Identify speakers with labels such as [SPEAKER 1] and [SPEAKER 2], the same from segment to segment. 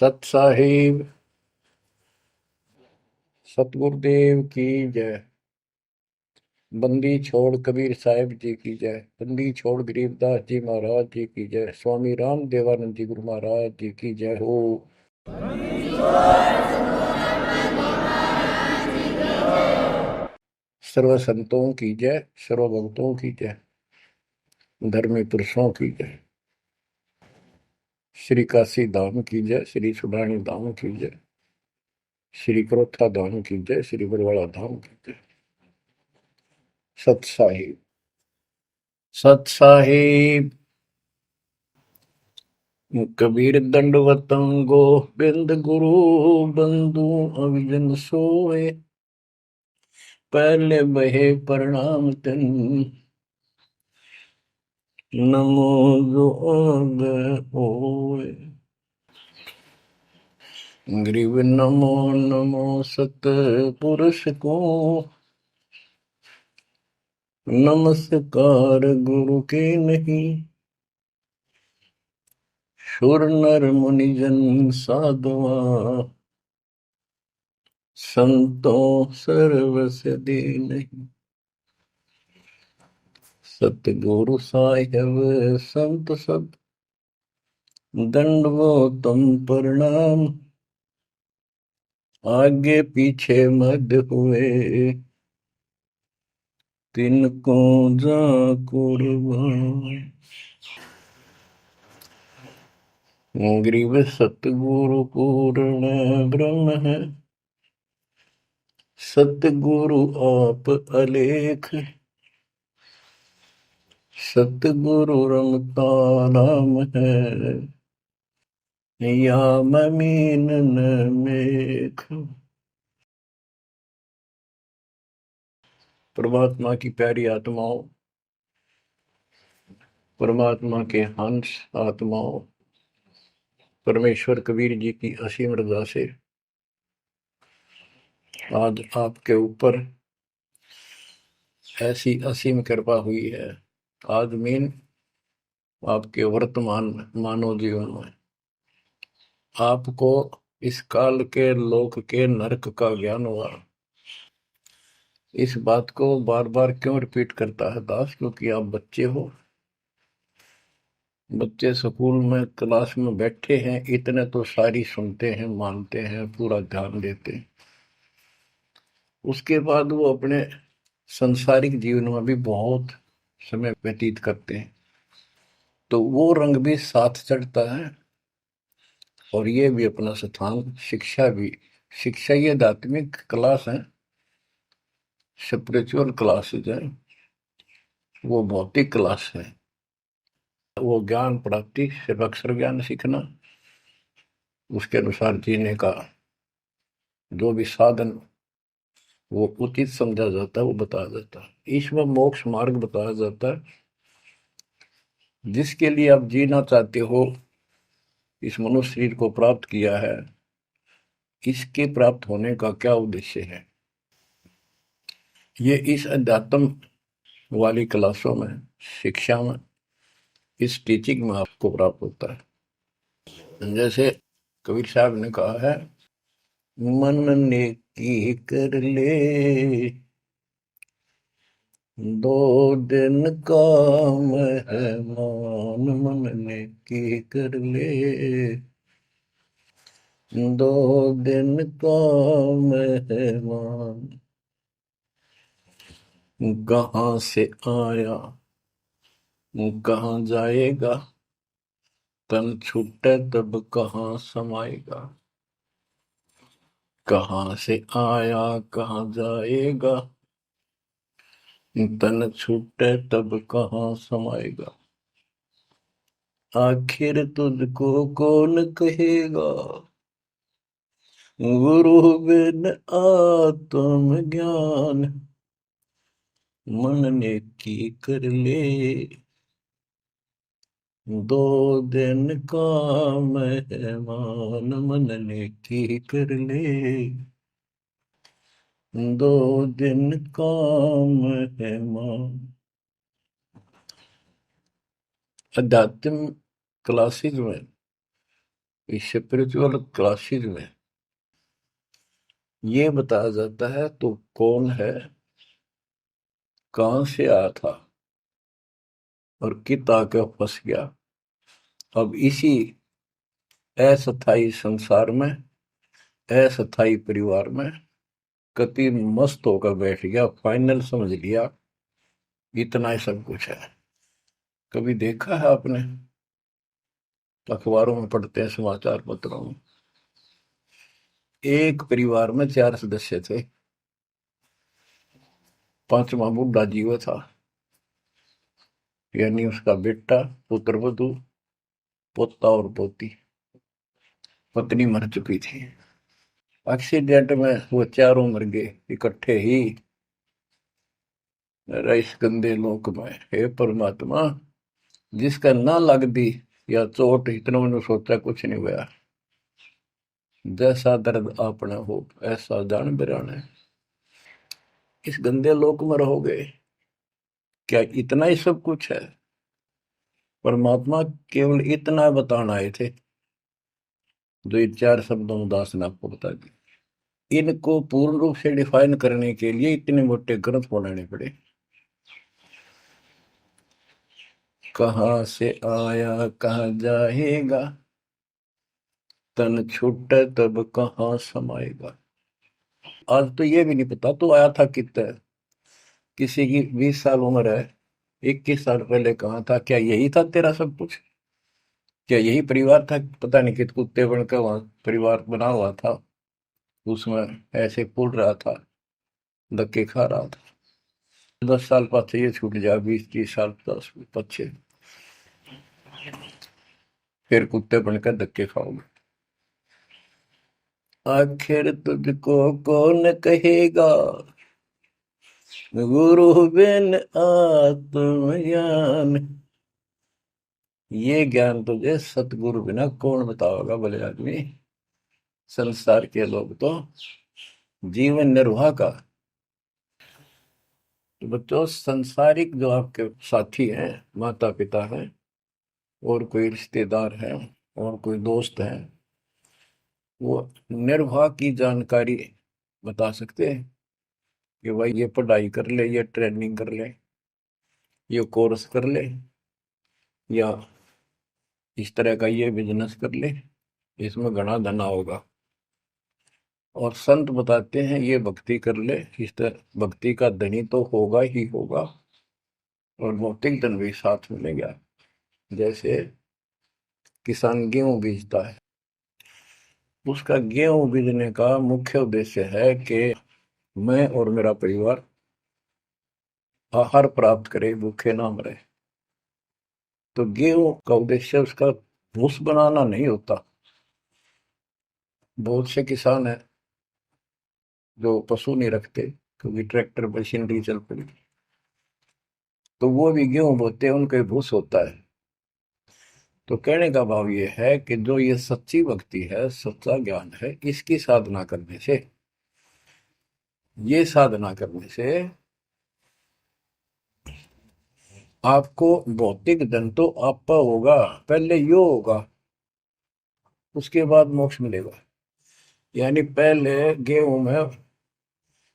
[SPEAKER 1] सत साहिब सतगुरुदेव की जय। बंदी छोड़ कबीर साहिब जी की जय। बंदी छोड़ गरीबदास जी महाराज जी की जय। स्वामी राम देवानंद जी गुरु महाराज जी की जय हो। सर्व संतों की जय, सर्व भक्तों की जय, धर्मी पुरुषों की जय। श्री काशी धाम की जय, श्री सुडानी धाम की जय, श्री क्रोथा धाम की जय, श्री बरवाड़ा धाम की जय। सत साहिब सत साहिब। कबीर दंडवतम गोविंद गुरु बंधु अविजन सोए। पहले बहे प्रणाम तन नमो जोग होए। ग्रीव नमो नमो सत पुरुष को नमस्कार गुरु के नहीं। सुर नर मुनिजन साधुआ संतों सर्वस दे नहीं। सतगुरु साहिब संत सब दंडवो तुम प्रणाम। आगे पीछे मत हुए तिनको जा कुर्बान। ग्रीव सतगुरु पूर्ण ब्रह्म है। सतगुरु आप अलेख। सतगुरु रमता नाम है। या ममीन न मेख। परमात्मा की प्यारी आत्माओं, परमात्मा के हंस आत्माओं, परमेश्वर कबीर जी की असीम रजा से आज आपके ऊपर ऐसी असीम कृपा हुई है। आज मीन आपके वर्तमान मानव जीवन में आपको इस काल के लोक के नरक का ज्ञान हुआ। इस बात को बार बार क्यों रिपीट करता है दास? क्योंकि आप बच्चे हो। बच्चे स्कूल में क्लास में बैठे हैं, इतने तो सारी सुनते हैं, मानते हैं, पूरा ध्यान देते हैं। उसके बाद वो अपने संसारिक जीवन में भी बहुत समय व्यतीत करते हैं, तो वो रंग भी साथ चढ़ता है। और ये भी अपना स्थान, शिक्षा भी। शिक्षा ये आध्यात्मिक क्लास है, स्पिरिचुअल क्लासेज है, वो भौतिक क्लास है। वो ज्ञान प्राप्ति सिर्फ अक्षर ज्ञान सीखना, उसके अनुसार जीने का जो भी साधन वो उचित समझा जाता है वो बताया जाता है। ईश्वर मोक्ष मार्ग बताया जाता है, जिसके लिए आप जीना चाहते हो, इस मनुष्य शरीर को प्राप्त किया है, इसके प्राप्त होने का क्या उद्देश्य है, ये इस अध्यात्म वाली क्लासों में, शिक्षा में, इस टीचिंग में आपको प्राप्त होता है। जैसे कबीर साहब ने कहा है, मन ने की कर ले दो दिन का मेहमान। मन ने की कर ले दो दिन का मेहमान। कहाँ से आया कहाँ जाएगा, तन छूटे तब कहाँ समाएगा। कहाँ से आया कहाँ जाएगा, तन छूटे तब कहाँ समाएगा। आखिर तुझको कौन कहेगा, गुरु बिन आत्म ज्ञान। मन ने की कर ले दो दिन का मेहमान। मन ने की कर ले दो दिन का मेहमान। अध्यात्म क्लासेज में इस स्पिरिचुअल क्लासेज में ये बताया जाता है तो कौन है, कहां से आया था और कित आके फंस गया। अब इसी अस्थाई संसार में, अस्थाई परिवार में कति मस्त होकर बैठ गया, फाइनल समझ लिया इतना ही सब कुछ है। कभी देखा है आपने, अखबारों में पढ़ते हैं, समाचार पत्रों में, एक परिवार में 4 सदस्य थे, पांचवा बुढ़ा जीव था, यानी उसका बेटा, पुत्र वधु, पोता और पोती। पत्नी मर चुकी थी। एक्सीडेंट में वो चारों मर गए इकट्ठे ही। इस गंदे लोक में हे परमात्मा, जिसका ना लग दी या चोट, इतना मैंने सोचा कुछ नहीं हुआ। जैसा दर्द आपने हो ऐसा जान बिराने। इस गंदे लोक में रहोगे, क्या इतना ही सब कुछ है? परमात्मा केवल इतना बताना आए थे, जो ये 4 शब्दों में दास ने आपको बता दी। इनको पूर्ण रूप से डिफाइन करने के लिए इतने मोटे ग्रंथ बनाने पड़े। कहाँ से आया कहाँ जाएगा, तन छूट तब कहाँ समाएगा। आज तो ये भी नहीं पता तो आया था कितना। किसी की 20 साल उम्र है, 21 साल पहले कहाँ था, क्या यही था तेरा सब कुछ? क्या यही परिवार था? पता नहीं कित कुत्ते बनकर वहां परिवार बना हुआ था, उसमें ऐसे फूल रहा था, धक्के खा रहा था। 10 साल पाछे ये छूट जाए, 20-30 साल 10 पीछे, फिर कुत्ते बनकर धक्के खाओगे। आखिर तुझको कौन कहेगा, गुरु बिन आत्मज्ञान। ये ज्ञान तुझे सतगुरु बिना कौन बताओगा भले आदमी। संसार के लोग तो जीवन निर्वाह का, तो बच्चों संसारिक जो आपके साथी हैं, माता पिता हैं, और कोई रिश्तेदार हैं, और कोई दोस्त हैं, वो निर्वाह की जानकारी बता सकते हैं कि भाई ये पढ़ाई कर ले, ये ट्रेनिंग कर ले, ये कोर्स कर ले, या इस तरह का ये बिजनेस कर ले, इसमें घना धना होगा। और संत बताते हैं ये भक्ति कर ले, इस तरह भक्ति का धनी तो होगा ही होगा, और भौतिक धन भी साथ मिलेगा। जैसे किसान गेहूं बीजता है, उसका गेहूं बीजने का मुख्य उद्देश्य है कि मैं और मेरा परिवार आहार प्राप्त करे, भूखे ना मरे। तो गेहूं का उद्देश्य उसका भूस बनाना नहीं होता। बहुत से किसान हैं जो पशु नहीं रखते, क्योंकि ट्रैक्टर मशीनरी चल पड़ी, तो वो भी गेहूं बोते हैं, उनका भूस होता है। तो कहने का भाव ये है कि जो ये सच्ची भक्ति है, सच्चा ज्ञान है, इसकी साधना करने से, ये साधना करने से आपको भौतिक धन तो आपका होगा, पहले यो होगा, उसके बाद मोक्ष मिलेगा। यानी पहले गेहूं में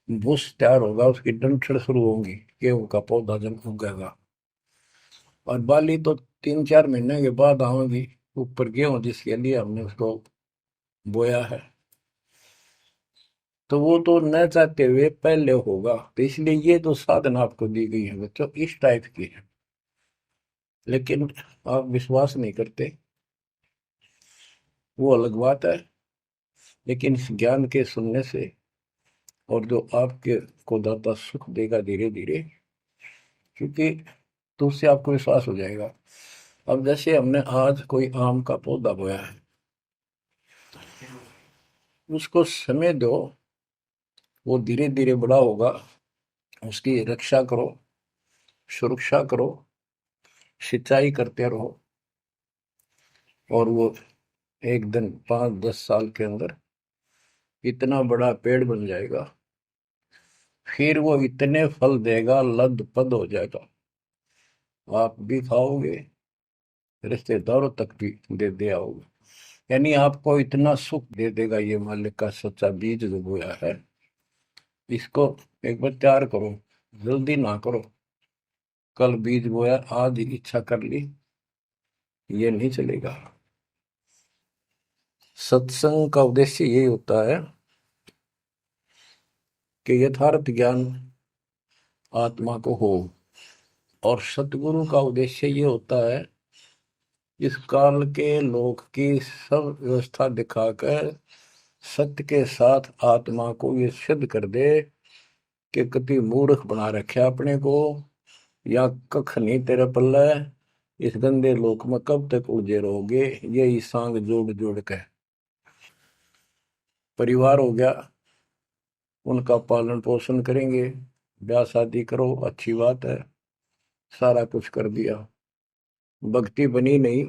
[SPEAKER 1] भूस तैयार होगा, उसकी डंठल शुरू होंगी, गेहूं का पौधा जब उगेगा, और बाली तो 3-4 महीने के बाद आएगी ऊपर, गेहूं जिसके लिए हमने उसको बोया है। तो वो तो न चाहते हुए पहले होगा। तो इसलिए ये जो साधना आपको दी गई है बच्चों, इस टाइप की है, लेकिन आप विश्वास नहीं करते, वो अलग बात है। लेकिन इस ज्ञान के सुनने से, और जो आपके को दाता सुख देगा धीरे धीरे, क्योंकि तो उससे आपको विश्वास हो जाएगा। अब जैसे हमने आज कोई आम का पौधा बोया है, उसको समय दो, वो धीरे धीरे बड़ा होगा, उसकी रक्षा करो, सुरक्षा करो, सिंचाई करते रहो, और वो एक दिन 5-10 साल के अंदर इतना बड़ा पेड़ बन जाएगा। फिर वो इतने फल देगा, लद पद हो जाएगा, आप भी खाओगे, रिश्तेदारों तक भी दे दे आओगे। यानी आपको इतना सुख दे देगा ये मालिक का सच्चा बीज जो बोया है, इसको एक बार तैयार करो, जल्दी ना करो। कल बीज बोया, आज इच्छा कर ली, ये नहीं चलेगा। सत्संग का उद्देश्य यही होता है कि यथार्थ ज्ञान आत्मा को हो, और सतगुरु का उद्देश्य ये होता है इस काल के लोक की सब व्यवस्था दिखाकर सत्य के साथ आत्मा को ये सिद्ध कर दे कि कति मूर्ख बना रखे अपने को, या कख नहीं तेरे पल्ले, इस गंदे लोक में कब तक उलझे रहोगे। यही सांग जोड़ जोड़ के परिवार हो गया, उनका पालन पोषण करेंगे, ब्याह शादी करो, अच्छी बात है, सारा कुछ कर दिया, भक्ति बनी नहीं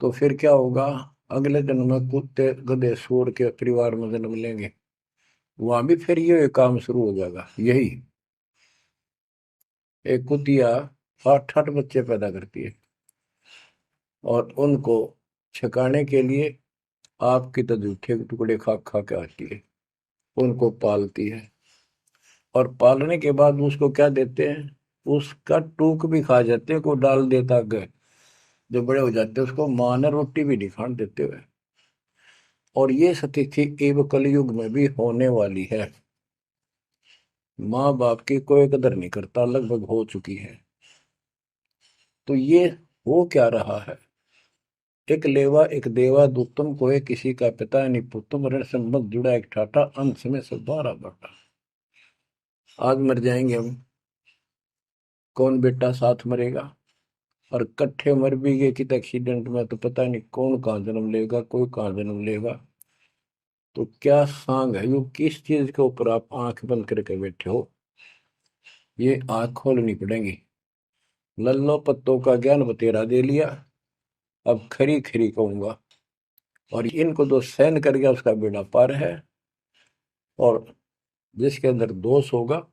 [SPEAKER 1] तो फिर क्या होगा? अगले जन्म में कुत्ते गधे सूअर के परिवार में जन्म लेंगे, वहां भी फिर ये काम शुरू हो जाएगा। यही एक कुतिया 8-8 बच्चे पैदा करती है, और उनको छकाने के लिए आपकी तो जूठे टुकड़े खा खा के आती है, उनको पालती है, और पालने के बाद उसको क्या देते हैं? उसका टूक भी खा जाते हैं, को डाल देता है। जो बड़े हो जाते हैं उसको माँ ने रोटी भी नहीं खाने देते हुए। और ये स्थिति एव कलयुग में भी होने वाली है। माँ बाप की कोई कदर नहीं करता, लगभग हो चुकी है। तो ये हो क्या रहा है? एक लेवा एक देवा दुत्तम को है, किसी का पिता नहीं पुत्तम, ऋण संबंध जुड़ा एक ठाटा, अंत में सब बारह बाटा। आज मर जाएंगे हम, कौन बेटा साथ मरेगा? और कट्ठे मर भी गए कित एक्सीडेंट में तो पता नहीं कौन कहाँ जन्म लेगा, कोई कहाँ जन्म लेगा। तो क्या सांग है यो? किस चीज के ऊपर आप आंख बंद करके बैठे हो? ये आंख खोलनी पड़ेगी। लल्लो पत्तों का ज्ञान बतेरा दे लिया, अब खरी खरी कहूंगा। और इनको जो सहन कर गया उसका बेड़ा पार है, और जिसके अंदर दोष होगा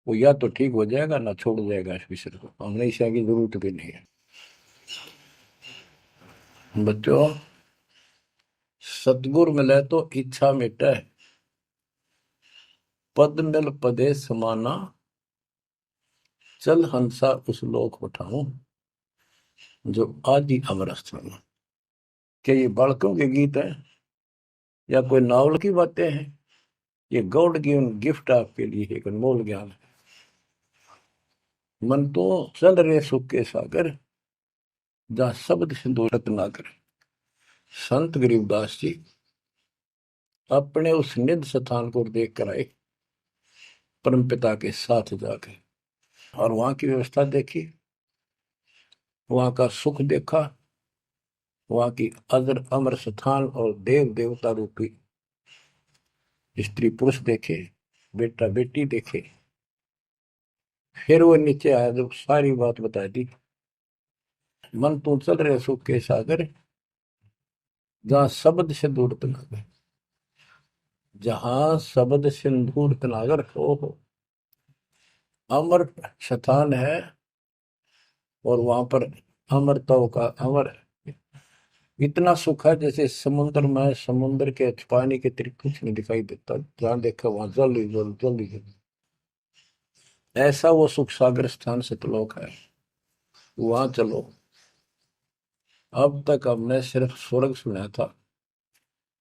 [SPEAKER 1] वो या तो ठीक हो जाएगा ना छोड़ जाएगा इस विषय को। हमने ईशा की जरूरत भी नहीं है। बच्चों, सतगुर मिले तो इच्छा मिटे, पद मिल पदे समाना, चल हंसा उस लोक उठाऊं जो आदि अमर स्थान। क्या ये बालकों के गीत हैं या कोई नावल की बातें हैं? ये गॉड गिवन गिफ्ट आपके लिए एक अनमोल ज्ञान है। मन तो चल रहे सुख के सागर, जहाँ शब्द सिंधु रत्नाकर। संत गरीबदास जी अपने उस निध स्थान को देख कर आए, परमपिता के साथ जाके, और वहां की व्यवस्था देखी, वहां का सुख देखा, वहां की अजर अमर स्थान और देव देवता रूपी स्त्री पुरुष देखे, बेटा बेटी देखे। फिर वो नीचे आया, जब सारी बात बता दी। मन तो चल रहे सुख के सागर, जहां शब्द से दूर तनागर, जहां शब्द सिंदूर तनागर हो अमर स्थान है। और वहां पर अमरताओं का अमर इतना सुख है, जैसे समुद्र में समुद्र के पानी के अतिरिक्त कुछ नहीं दिखाई देता, जहां देखा वहां जल ही जल, जल ही जल। ऐसा वो सुख सागर स्थान सतलोक है, वहां चलो। अब तक हमने सिर्फ स्वर्ग सुना था,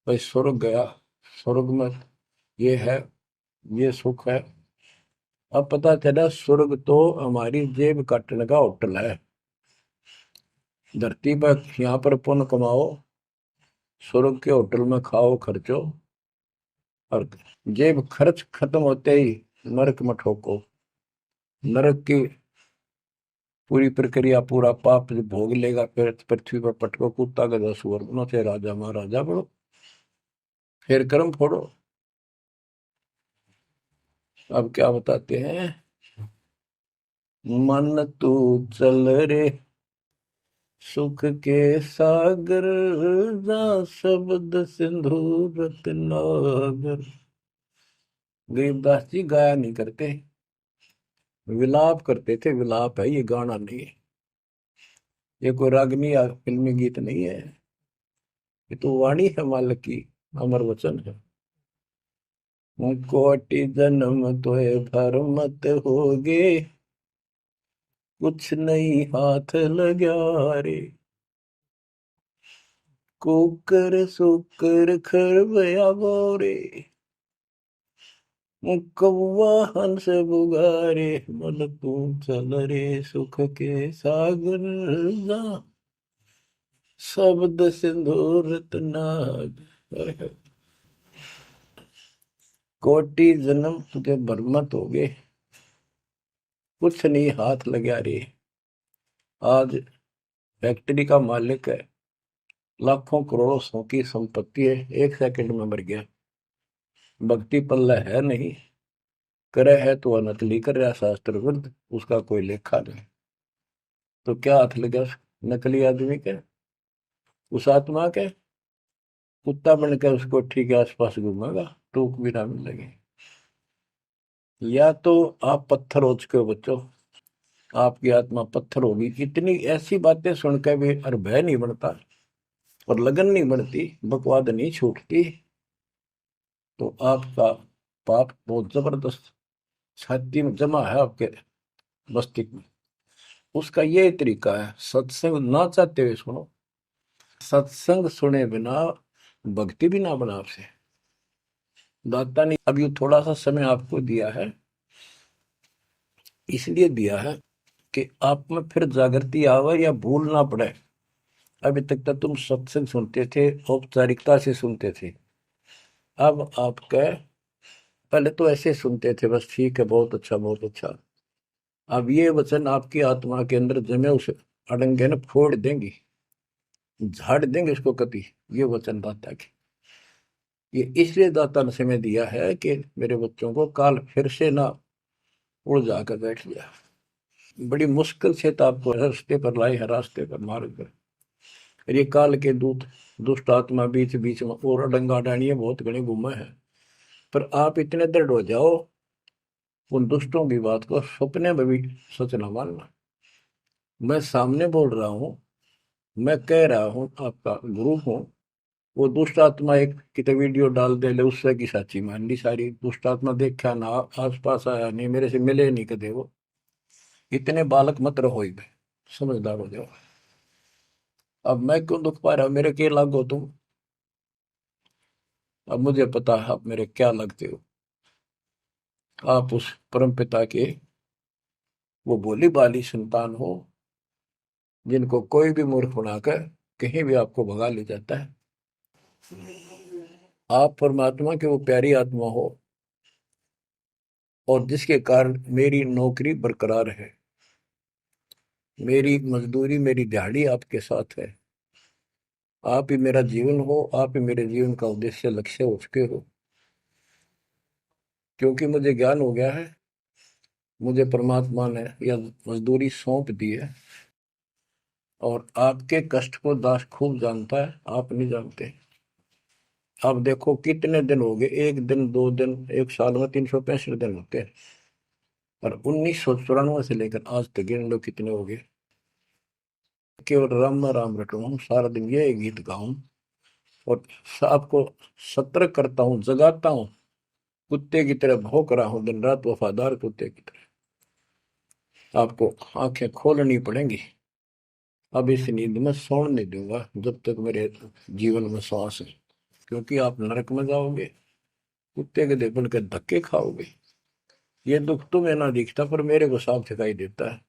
[SPEAKER 1] भाई स्वर्ग गया, स्वर्ग में ये है, ये सुख है। अब पता चला स्वर्ग तो हमारी जेब काटने का होटल है। धरती पर यहाँ पर पुण्य कमाओ, स्वर्ग के होटल में खाओ खर्चो, और जेब खर्च खत्म होते ही नरक में ठोको। नरक की पूरी प्रक्रिया, पूरा पाप जो भोग लेगा, फिर पृथ्वी पर पटको, कुत्ता गधा सुअर बनो, से राजा महाराजा बनो, फिर कर्म फोड़ो। अब क्या बताते हैं? मन तू चल रे सुख के सागर, जा शब्द सिंधु रत्नागर। गरीबदास जी गाया नहीं करते, विलाप करते थे। विलाप है, ये गाना नहीं है, ये कोई रागनी या फिल्मी गीत नहीं है। ये तो वाणी है मालिक की, अमर वचन है। कोटि जन्म तोय भर मत होगे, कुछ नहीं हाथ लगा रे। कुकर सुकर खरबया बोरे, कौवा हंस बुगारे, मन तू चल रे सुख के सागर जा, शब्द सिंदूर नाग। कोटि जन्म तुझे बरमत हो गए, कुछ नहीं हाथ लगा रे। आज फैक्ट्री का मालिक है, लाखों करोड़ों सौ की संपत्ति है, एक सेकंड में मर गया। भक्ति पल्ला है नहीं, करे है तो नकली कर रहा शास्त्र विरुद्ध, उसका कोई लेखा नहीं। तो क्या हाथ लगा नकली आदमी के, उस आत्मा के? कुत्ता बन के उसको ठीक है आसपास घूमेगा, टूक भी ना मिलेगी। या तो आप पत्थर हो चुके हो बच्चों, आपकी आत्मा पत्थर होगी। इतनी ऐसी बातें सुनकर भी और भय नहीं बनता और लगन नहीं बढ़ती, बकवाद नहीं छूटती, तो आपका पाप बहुत जबरदस्त छाती में जमा है आपके मस्तिष्क में। उसका ये तरीका है, सत्संग ना चाहते हुए सुनो। सत्संग सुने बिना भक्ति भी ना बना आपसे। दाता ने अब ये थोड़ा सा समय आपको दिया है, इसलिए दिया है कि आप में फिर जागृति आवे या भूल ना पड़े। अभी तक तो तुम सत्संग सुनते थे, औपचारिकता से सुनते थे। अब आपका पहले तो ऐसे सुनते थे, बस ठीक है, बहुत अच्छा बहुत अच्छा। अब ये वचन आपकी आत्मा के अंदर जमे, उसे अड़ंगे न फोड़ देंगी, झाड़ देंगे उसको कति। ये वचन दाता के, ये इसलिए दाता ने समय दिया है कि मेरे बच्चों को काल फिर से ना उड़ जाकर बैठ गया। बड़ी मुश्किल से तो आपको रास्ते पर लाए है, रास्ते पर मार्ग पर। और ये काल के दूत दुष्ट आत्मा बीच बीच में और अडंगा डाणिए बहुत घने घूमे हैं, पर आप इतने दृढ़ हो जाओ, उन दुष्टों की बात को सपने में भी सच न मानना। मैं सामने बोल रहा हूँ, मैं कह रहा हूँ, आपका गुरु हूँ। वो दुष्ट आत्मा एक कितने वीडियो डाल दे ले, उससे की साची मान ली सारी। दुष्ट आत्मा देखा ना, आस पास आया नहीं, मेरे से मिले नहीं कदे वो। इतने बालक मत रहो, समझदार हो जाओ। अब मैं क्यों दुख पा रहा हूँ, मेरे के लागो तुम। अब मुझे पता है आप मेरे क्या लगते हो। आप उस परम पिता के वो भोली बाली संतान हो, जिनको कोई भी मूर्ख बनाकर कहीं भी आपको भगा ले जाता है। आप परमात्मा के वो प्यारी आत्मा हो, और जिसके कारण मेरी नौकरी बरकरार है, मेरी मजदूरी मेरी दिहाड़ी आपके साथ है। आप ही मेरा जीवन हो, आप ही मेरे जीवन का उद्देश्य लक्ष्य हो चुके हो। क्योंकि मुझे ज्ञान हो गया है, मुझे परमात्मा ने यह मजदूरी सौंप दी है, और आपके कष्ट को दास खूब जानता है, आप नहीं जानते। अब देखो कितने दिन हो गए, एक दिन दो दिन, एक साल में 365 दिन होते हैं, और 1994 से लेकर आज तक गिन लो कितने हो गए। केवल राम राम रटूं, सारा दिन ये गीत गाऊं, और आपको सतर्क करता हूँ, जगाता हूँ। कुत्ते की तरह भौंक रहा हूँ दिन रात, वफादार कुत्ते की तरह। आपको आंखें खोलनी पड़ेंगी। अब इस नींद में सोने नहीं दूंगा जब तक मेरे जीवन में श्वास है, क्योंकि आप नरक में जाओगे, कुत्ते के देखने के धक्के खाओगे। ये दुख तुम्हें ना दिखता, पर मेरे को साफ दिखाई देता है।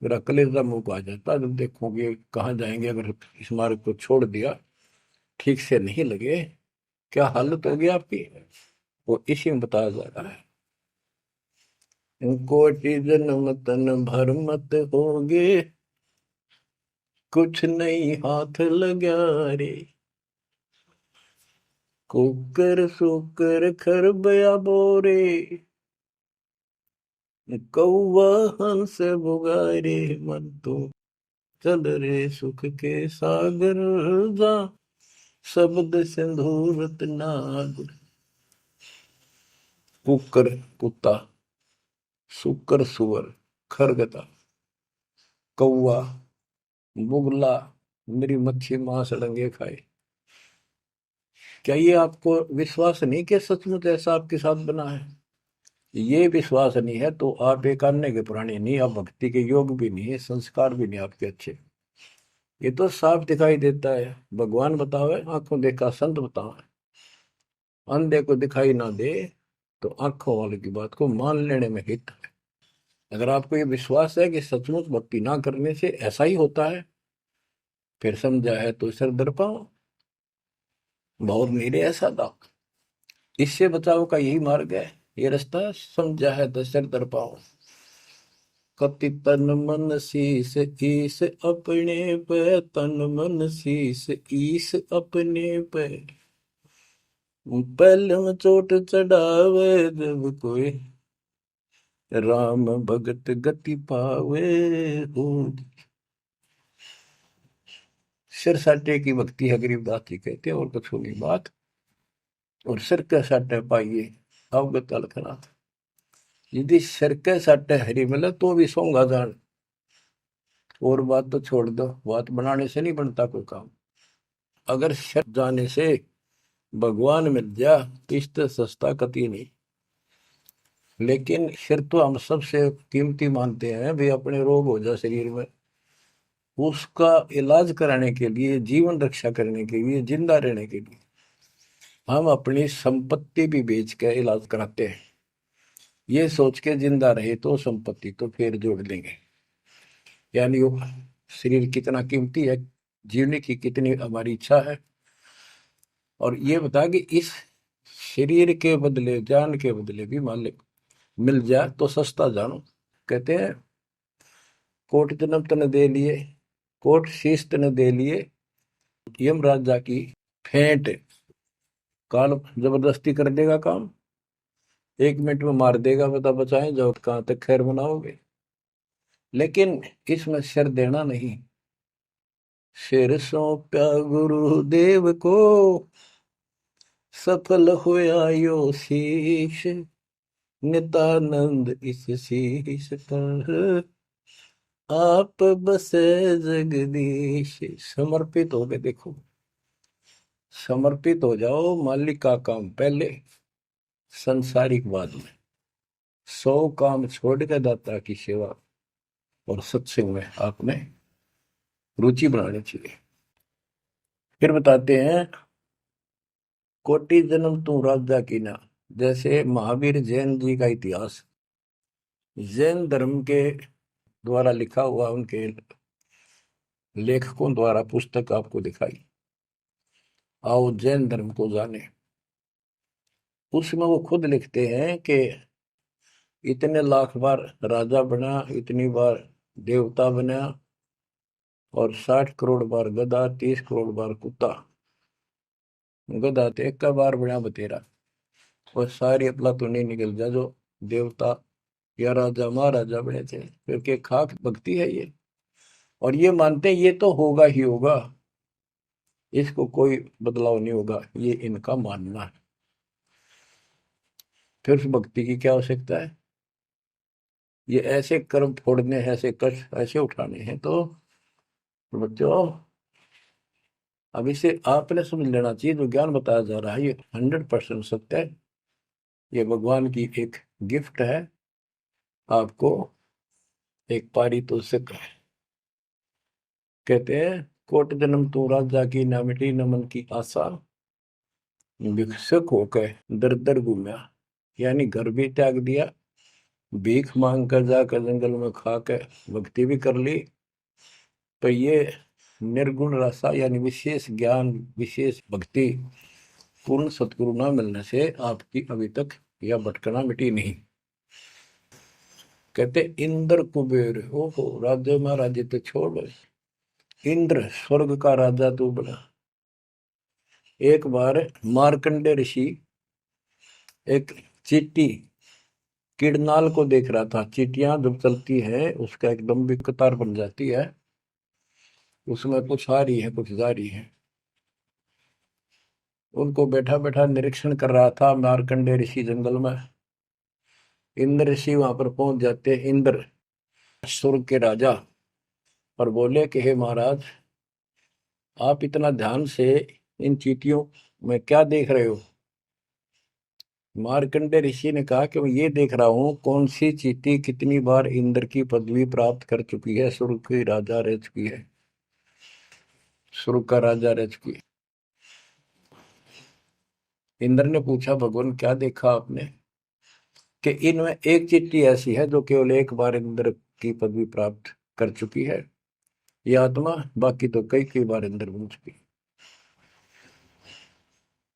[SPEAKER 1] मेरा कलेजा मुंह को आ जाता है जब देखोगे कहाँ जाएंगे अगर इस मार्ग को छोड़ दिया, ठीक से नहीं लगे, क्या हालत होगी आपकी। वो इसी में बताया जा रहा है। कोटि जन्म तन भर मत होगे, कुछ नहीं हाथ लगा रे। कुकर सुकर खरबया बोरे, कौवा हंस बुगारे, मन तो चल रे सुख के सागर जा, शब्द सिंधूरत नाग। कुकर कुत्ता, सुकर सुअर, खरगता, कौवा, बुगला, मेरी मच्छी मांस अड़ंगे खाए। क्या ये आपको विश्वास नहीं कि सचमुच ऐसा आपके साथ बना है? ये विश्वास नहीं है तो आप एक अन्य के प्राणी नहीं, आप भक्ति के योग भी नहीं है, संस्कार भी नहीं आपके अच्छे। ये तो साफ दिखाई देता है। भगवान बताओ है, आंखों देखा संत बताओ है। अंधे को दिखाई ना दे तो आंखों वाले की बात को मान लेने में हित है। अगर आपको ये विश्वास है कि सचमुच भक्ति ना करने से ऐसा ही होता है, फिर समझा है तो सिर दर पाओ, बहुत मेरे ऐसा था। इससे बचाव का यही मार्ग है, ये रास्ता। समझा है तो सिर दर पाओ। कति तन मन शीस ईस अपने पे, तन मन शीस ईस अपने पे। पहले में चोट चढ़ावे जब कोई, राम भगत गति पावे हो। सिर साटे की भक्ति है, गरीबदास जी कहते हैं, और कुछ होगी बात। और सिर के साटे पाइए अवगत अलखनाथ। यदि सिर के साटे हरी मिले तो भी सोंगा जान। और बात तो छोड़ दो, बात बनाने से नहीं बनता कोई काम। अगर सिर जाने से भगवान मिल जा तो इससे सस्ता कति नहीं। लेकिन सिर तो हम सबसे कीमती मानते हैं भी। अपने रोग हो जाए शरीर में, उसका इलाज कराने के लिए, जीवन रक्षा करने के लिए, जिंदा रहने के लिए हम अपनी संपत्ति भी बेच के इलाज कराते हैं, ये सोच के जिंदा रहे तो संपत्ति तो फिर जोड़ लेंगे। यानी वो शरीर कितना कीमती है, जीने की कितनी हमारी इच्छा है। और ये बता कि इस शरीर के बदले, जान के बदले भी मालिक मिल जाए तो सस्ता जानो। कहते हैं कोट जन्म तन दे लिए, कोट शीश तन दे लिए, यम राजा की फेंट। काल जबरदस्ती कर देगा काम, 1 मिनट में मार देगा, बता बचाएं जाओ कहां तक खैर बनाओगे। लेकिन इसमें सिर देना नहीं। सिर सौंप्या गुरुदेव को, सफल होया यो शीश। नितानंद इस शीश पर, आप बसे जगदीश। समर्पित हो गए, देखो समर्पित हो जाओ। मालिक का काम पहले, संसारिक बाद में। 100 काम छोड़ के दाता की सेवा और सत्संग में आपने रुचि बनानी चाहिए। फिर बताते हैं कोटि जन्म तू राजा की ना। जैसे महावीर जैन जी का इतिहास जैन धर्म के द्वारा लिखा हुआ, उनके लेखकों द्वारा पुस्तक आपको दिखाई। आओ जैन धर्म को जाने। उसमें वो खुद लिखते हैं कि इतने लाख बार राजा बना, इतनी बार देवता बना, और 60 करोड़ बार गधा, 30 करोड़ बार कुत्ता। गधा तो एक का बार बना बतेरा। और सारी अपला तो नहीं निकल जा जो देवता या राजा महाराजा बने थे, क्योंकि खाक भक्ति है ये। और ये मानते हैं ये तो होगा ही होगा, इसको कोई बदलाव नहीं होगा, ये इनका मानना है। फिर उस भक्ति की क्या आवश्यकता है? ये ऐसे कर्म फोड़ने हैं, ऐसे कष्ट ऐसे उठाने हैं, तो बच्चों अब इसे आपने समझ लेना चाहिए। जो ज्ञान बताया जा रहा है ये 100% सत्य है। ये भगवान की एक गिफ्ट है आपको, एक पारितोषिक है। कहते हैं कोट जन्म तू राजा की, ना मिटी न मन की आशा। भिक्षुक होकर दर दर घूमया, यानी घर भी त्याग दिया, भीख मांग कर जाकर जंगल में खा के भक्ति भी कर ली। तो ये निर्गुण रसा यानी विशेष ज्ञान, विशेष भक्ति, पूर्ण सतगुरु ना मिलने से आपकी अभी तक यह भटकना मिटी नहीं। कहते इंद्र कुबेर, ओहो राज्य महाराजे तो छोड़, इंद्र स्वर्ग का राजा तू बना। एक बार मार्कंडे ऋषि एक चींटी किड़नाल को देख रहा था। चींटियां जब चलती है उसका एक लंबी कतार बन जाती है, उसमें कुछ आ रही है कुछ जा रही है। उनको बैठा बैठा निरीक्षण कर रहा था मार्कंडे ऋषि जंगल में। इंद्र ऋषि वहां पर पहुंच जाते, इंद्र स्वर्ग के राजा, और बोले कि हे महाराज, आप इतना ध्यान से इन चींटियों मैं क्या देख रहे हो? मार्कंडे ऋषि ने कहा कि मैं ये देख रहा हूँ कौन सी चींटी कितनी बार इंद्र की पदवी प्राप्त कर चुकी है, स्वर्ग की राजा रह चुकी है, स्वर्ग का राजा रह चुकी है। इंद्र ने पूछा, भगवान क्या देखा आपने? कि इनमें एक चींटी ऐसी है जो केवल एक बार इंद्र की पदवी प्राप्त कर चुकी है, ये आत्मा, बाकी तो कई कई बार इंद्र बन चुकी है।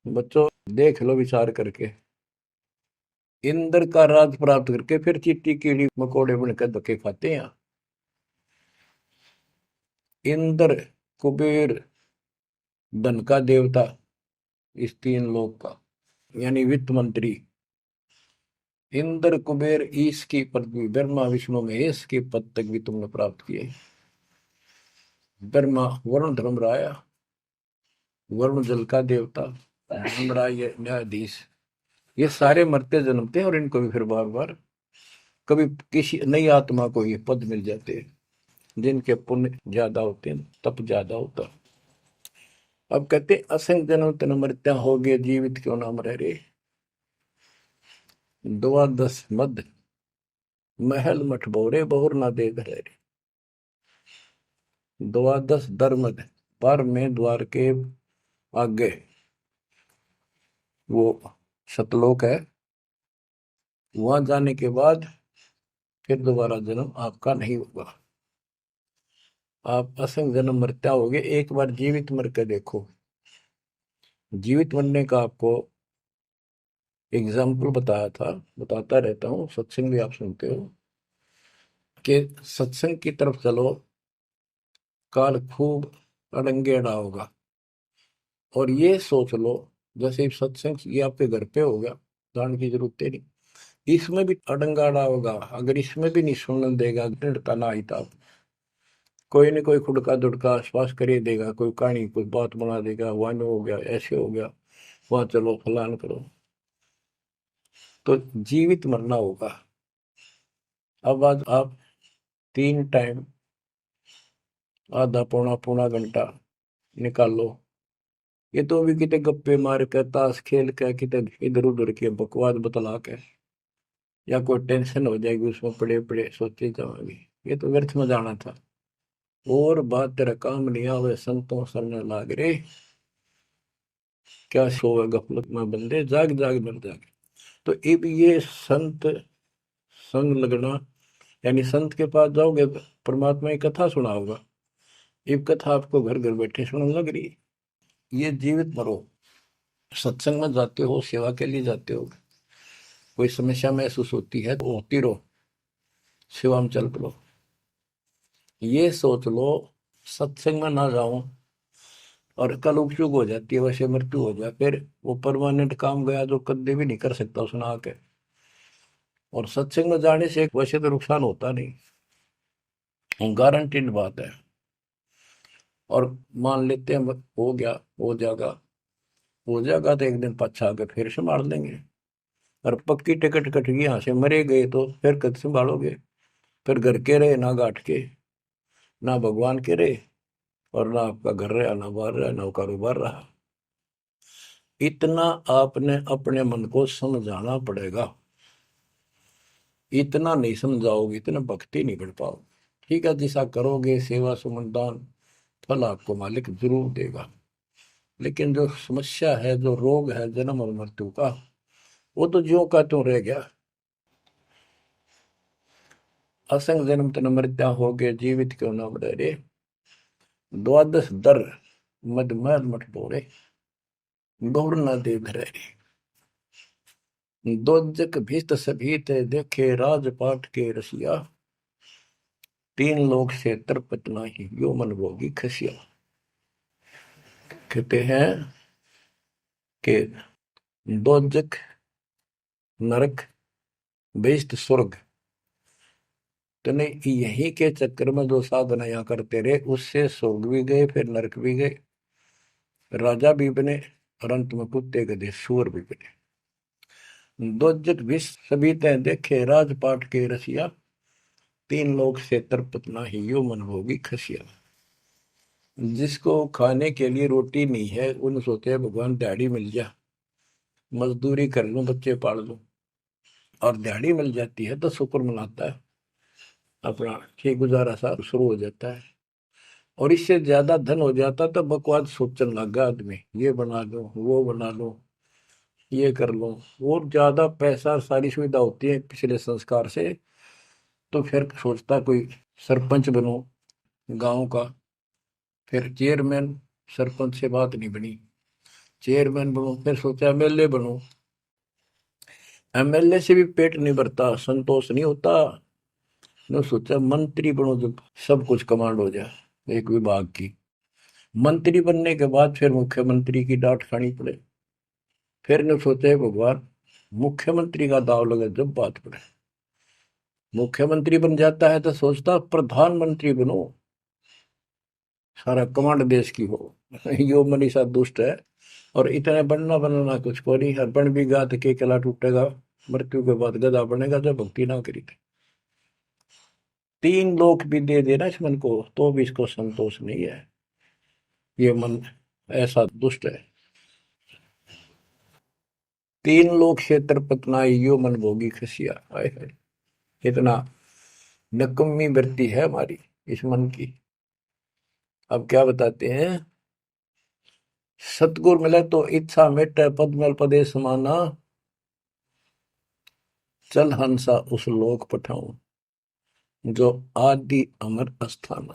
[SPEAKER 1] बच्चों देख लो विचार करके, इंद्र का राज प्राप्त करके फिर चींटी कीड़ी मकोड़े बनकर धक्के खाते हैं। इंद्र, कुबेर, धन का देवता, इस तीन लोक का, यानी वित्त मंत्री, इंद्र कुबेर ईश की पदवी, ब्रह्मा विष्णु महेश की पद तक भी तुमने प्राप्त किए। ब्रह्मा वरुण धर्मराया, वरुण जल का देवता, धर्मराय न्यायाधीश, ये सारे मरते जन्मते हैं और इनको भी फिर बार बार कभी किसी नई आत्मा को ये पद मिल जाते हैं, जिनके पुण्य ज्यादा होते हैं, तप ज्यादा होता। अब कहते असंग जन्म तन मृत्या हो गए, जीवित क्यों नाम रह रे। द्वादश मद महल मठ बोरे, बहुर ना दे घर रे। द्वादश धर्मद, पर में द्वार के आगे वो सतलोक है, वहां जाने के बाद फिर दोबारा जन्म आपका नहीं होगा। आप असंग जन्म मरता होगे, एक बार जीवित मर के देखो। जीवित मरने का आपको एग्जाम्पल बताया था, बताता रहता हूँ, सत्संग भी आप सुनते हो, कि सत्संग की तरफ चलो, काल खूब अड़ंगेड़ा होगा। और ये सोच लो जैसे सत्संग ये आपके घर पे हो गया, जान की जरूरत है नहीं, इसमें भी अड़ंगाड़ा होगा। अगर इसमें भी नहीं सुनने देगा, दृढ़ता ना आई था, कोई न कोई खुड़का दुड़का आसपास कर ही देगा, कोई कहानी कोई बात बना देगा, वन हो गया, ऐसे हो गया, वहां चलो फलान करो, तो जीवित मरना होगा। अब आज आप 3 टाइम आधा पौना पौना घंटा निकालो, ये तो अभी कितने गप्पे मार के, ताश खेल के, कितने इधर उधर के बकवास बतला के, या कोई टेंशन हो जाएगी उसमें पड़े पड़े सोचे जाओगे, ये तो व्यर्थ में जाना था। और बात तेरा काम नहीं आवे, संतों सरने लाग रे, क्या सोवे गफलत में बंदे, जाग जाग मर जागे। तो अब ये संत संग लगना, यानी संत के पास जाओगे, परमात्मा की कथा सुना होगा, ये कथा आपको घर घर बैठे सुनने लग रही है। ये जीवित मरो, सत्संग में जाते हो, सेवा के लिए जाते हो, कोई समस्या महसूस होती है तो होती रहो, सेवा में चल पड़ो। ये सोच लो सत्संग में ना जाऊं और कल उपचुक हो जाती है, वैसे मृत्यु हो जाए, फिर वो परमानेंट काम गया जो कभी भी नहीं कर सकता सुना के। और सत्संग में जाने से वैसे तो नुकसान होता नहीं, गारंटीड बात है। और मान लेते हैं हो गया, हो जाएगा, हो जाएगा तो एक दिन पछा के फिर संभाल लेंगे। और पक्की टिकट कट गई, यहाँ से मरे गए तो फिर कद संभालोगे? फिर घर के रहे ना घाट के, ना भगवान के रहे, और ना आपका घर रहा, ना बाहर रहा, ना कारोबार रहा। इतना आपने अपने मन को समझाना पड़ेगा, इतना नहीं समझाओगे, इतना भक्ति नहीं कर पाओगे। ठीक है, जैसा करोगे सेवा सुमन दान, फल आपको मालिक जरूर देगा। लेकिन जो समस्या है, जो रोग है जन्म और मृत्यु का, वो तो ज्यों का त्यों रह गया। असंग जन्म तन मृत्या हो गए, जीवित क्यों नाम रह रे। द्वादश दर मदमैल मठ बोरे, गौर न दे रे। दोजक भीत सभीत देखे, राजपाट के रसिया, तीन लोग से तरपत नाही, यो मन भोगी खसिया। कहते हैं कि दोजक नरक बेस्ट स्वर्ग, तने यही के चक्कर में जो साधना यहाँ करते रहे, उससे स्वर्ग भी गए, फिर नरक भी गए, राजा भी बने, और अंत में कुत्ते गधे सूअर भी बने। दोजक विष सभी तय देखे, राजपाट के रसिया, तीन लोग से तरपत नाही, यो मन भोगी खसिया। जिसको खाने के लिए रोटी नहीं है उन सोचते हैं भगवान दिहाड़ी मिल जा, मजदूरी कर लूं, बच्चे पाल लूं, और दिहाड़ी मिल जाती है तो शुक्र मनाता है, अपना ठीक गुजारा सा शुरू हो जाता है। और इससे ज्यादा धन हो जाता तो बकवास सोचने लगा आदमी, ये बना लो, वो बना लो, ये कर लो। और ज्यादा पैसा सारी सुविधा होती है पिछले संस्कार से, तो फिर सोचता कोई सरपंच बनो गांव का, फिर चेयरमैन, सरपंच से बात नहीं बनी, चेयरमैन बनो, फिर सोचा एमएलए बनो, एमएलए से भी पेट नहीं भरता, संतोष नहीं होता, ने सोचा मंत्री बनो, जब सब कुछ कमांड हो जाए एक विभाग की। मंत्री बनने के बाद फिर मुख्यमंत्री की डांट खानी पड़े, फिर ने सोचा भगवान मुख्यमंत्री का दाव लगे जब बात पड़े। मुख्यमंत्री बन जाता है तो सोचता प्रधानमंत्री बनो, सारा कमांड देश की हो। यो मनीषा दुष्ट है, और इतने बनना बनना कुछ को नहीं, हर बन भी गा तो के किला टूटेगा, मृत्यु के बाद गधा बनेगा जब भक्ति ना करी थी। 3 लोक भी दे देना इस मन को तो भी इसको संतोष नहीं है, ये मन ऐसा दुष्ट है। 3 लोक क्षेत्र पतनाई यो मन भोगी खसिया, हाय हाय, इतना नकम्मी वृत्ति है हमारी इस मन की। अब क्या बताते हैं, सतगुर मिले तो इच्छा मिटे, पद मल पदे समाना, चल हंसा उस लोक पठाऊं, जो आदि अमर अस्थान।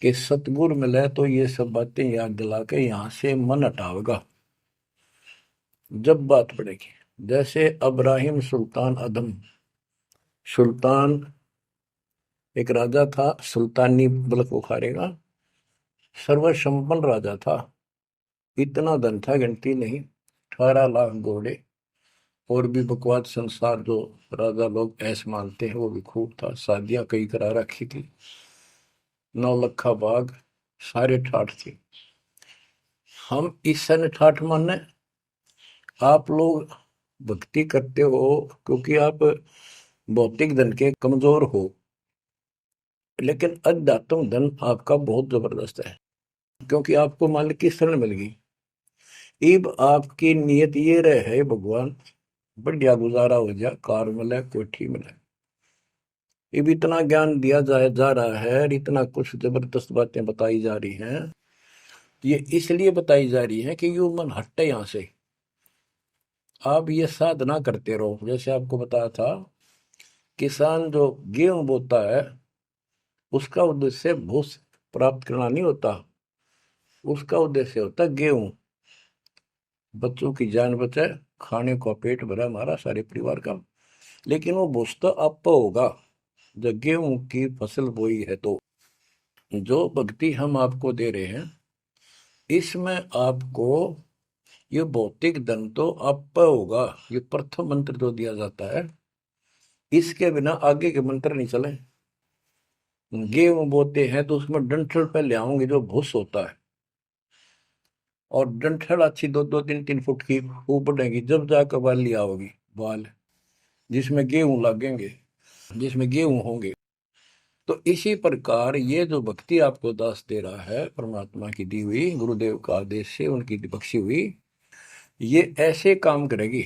[SPEAKER 1] कि सतगुर मिले तो ये सब बातें याद दिला के यहां से मन हटावेगा जब बात पड़ेगी। जैसे अब्राहिम सुल्तान अदम, सुल्तान एक राजा था, सुल्तानी मुल्क उखाड़ेगा, सर्वसंपन्न राजा था, इतना धन था गिनती नहीं, 18 लाख घोड़े, और भी बकवास संसार जो राजा लोग ऐसे मानते हैं वो भी खूब था, शादियां कई करा रखी थी, 9 लखा बाग, सारे ठाठ थे। हम इस सन ठाठ माने, आप लोग भक्ति करते हो क्योंकि आप भौतिक धन के कमजोर हो, लेकिन अध्यात्म धन आपका बहुत जबरदस्त है, क्योंकि आपको मालिक की शरण मिल गई। इब आपकी नियत ये रहे भगवान बढ़िया गुजारा हो जाए, कार मिले, कोठी मिले। इब इतना ज्ञान दिया जा रहा है, इतना कुछ जबरदस्त बातें बताई जा रही हैं, ये इसलिए बताई जा रही है कि यू मन हटे यहां से। आप ये साधना करते रहो, जैसे आपको बताया था, किसान जो गेहूं बोता है उसका उद्देश्य भूस प्राप्त करना नहीं होता, उसका उद्देश्य होता है गेहूं, बच्चों की जान बचे, खाने को पेट भरा हमारा सारे परिवार का। लेकिन वो भूस तो आप होगा जब गेहूं की फसल बोई है। तो जो भक्ति हम आपको दे रहे हैं इसमें आपको ये भौतिक धन तो आप होगा, ये प्रथम मंत्र जो दिया जाता है, इसके बिना आगे के मंत्र नहीं चले। गेहूं बोते हैं तो उसमें डंठल पे ले आओगे जो भूस होता है, और डंठल अच्छी 2-2, 3-3 फुट की वो बढ़ेगी, जब जाकर बाल लिया होगी, बाल जिसमें गेहूं लगेंगे, जिसमें गेहूं होंगे। तो इसी प्रकार ये जो भक्ति आपको दास दे रहा है, परमात्मा की दी हुई, गुरुदेव का आदेश से उनकी बख्शी हुई, ये ऐसे काम करेगी,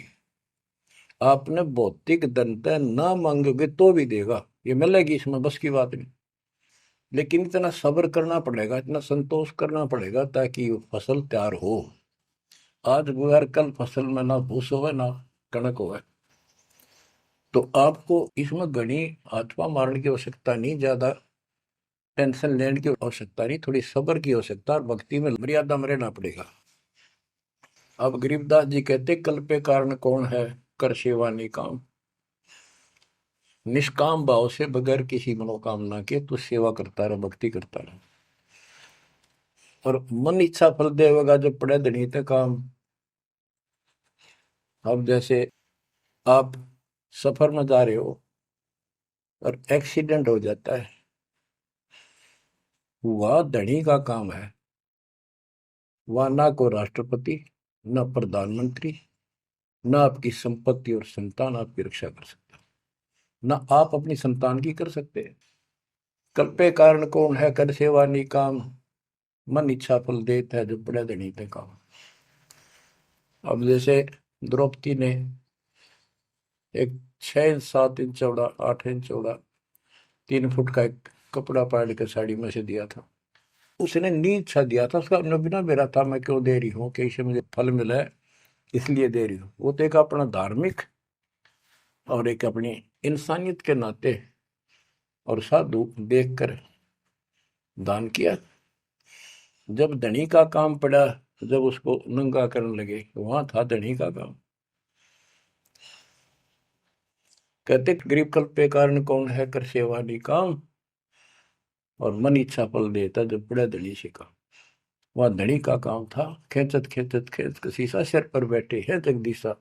[SPEAKER 1] आपने भौतिक धनता ना मांगोगे तो भी देगा, ये मिलेगी, इसमें बस की बात नहीं। लेकिन इतना सब्र करना पड़ेगा, इतना संतोष करना पड़ेगा ताकि फसल तैयार हो। आज गुजर कल फसल में ना भूस होवे ना कणक होवे। तो आपको इसमें घनी आत्मा मारने की आवश्यकता नहीं, ज्यादा टेंशन लेने की आवश्यकता नहीं, थोड़ी सब्र की आवश्यकता, और भक्ति में मर्यादा में रहना पड़ेगा। अब गरीबदास जी कहते कल पे कारण कौन है, कर सेवा निकाम, निष्काम भाव से बगैर किसी मनोकामना के तो सेवा करता रहे, भक्ति करता रहे, और मन इच्छा फल देगा जब पड़े धनी थे काम। अब जैसे आप सफर में जा रहे हो और एक्सीडेंट हो जाता है, वह धनी का काम है, वह ना को राष्ट्रपति, ना प्रधानमंत्री, ना आपकी संपत्ति और संतान आपकी रक्षा कर सकता, ना आप अपनी संतान की कर सकते, कल्पे कारण कौन है कर सेवा निकाम, मन इच्छा फल देता है जो बड़े धनी पे काम। अब जैसे द्रौपदी ने एक 6 इंच 7 इंच चौड़ा 8 इंच चौड़ा 3 फुट का एक कपड़ा पाड़ के साड़ी में से दिया था। उसने नीच सा दिया था, उसका बिना मेरा था, मैं क्यों दे रही हूँ कि इससे मुझे फल मिला है इसलिए दे रही हूँ। वो तो एक अपना धार्मिक और एक अपनी इंसानियत के नाते और साधु देखकर दान किया। जब धनी का काम पड़ा, जब उसको नंगा करने लगे, वहां था धनी का काम। कहते गरीब कल्प पे कारण कौन है कर सेवा निकाम, और मन इच्छा फल देता जब बड़ा धनी से काम। वह धनी का काम था, खेचत खेचत खेच शीशा सिर पर बैठे है जगदीशा,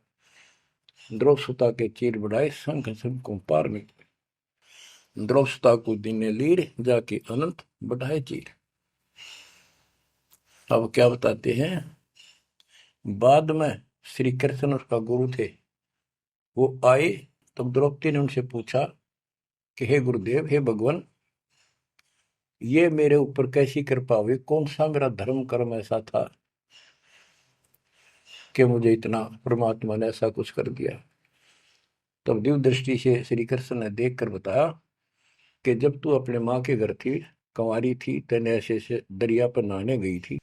[SPEAKER 1] द्रौव सुता के चीर बढ़ाए संग संग को पार में, द्रौव सुता को दिने लीर जाके अनंत बढ़ाए चीर। अब क्या बताते हैं, बाद में श्री कृष्ण उसका गुरु थे, वो आए तब द्रौपदी ने उनसे पूछा कि हे गुरुदेव, हे भगवान, ये मेरे ऊपर कैसी कृपा हुई, कौन सा मेरा धर्म कर्म ऐसा था कि मुझे इतना परमात्मा ने ऐसा कुछ कर दिया। तब दिव्य दृष्टि से श्री कृष्ण ने देख कर बताया कि जब तू अपने माँ के घर थी, कंवारी थी, तेने ऐसे से दरिया पर नहाने गई थी,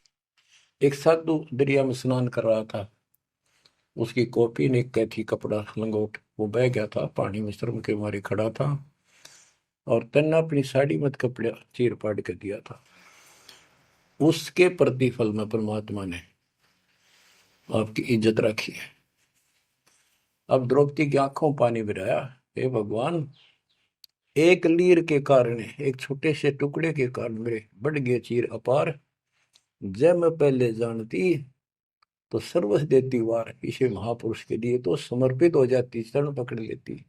[SPEAKER 1] एक साधु दरिया में स्नान कर रहा था, उसकी कॉपी ने कैथी कपड़ा लंगोट वो बह गया था, पानी में शर्म के मारे खड़ा था, और तन्ने अपनी साड़ी मत कपड़ा चीर पाड़ कर दिया था। उसके प्रतिफल में परमात्मा ने आपकी इज्जत रखी है। अब द्रौपदी की आंखों पानी बिराया, हे भगवान, एक लीर के कारण, एक छोटे से टुकड़े के कारण मेरे बढ़ गए चीर अपार, जब मैं पहले जानती तो सर्वस्व देती वार, इसे महापुरुष के लिए तो समर्पित हो जाती, शरण पकड़ लेती,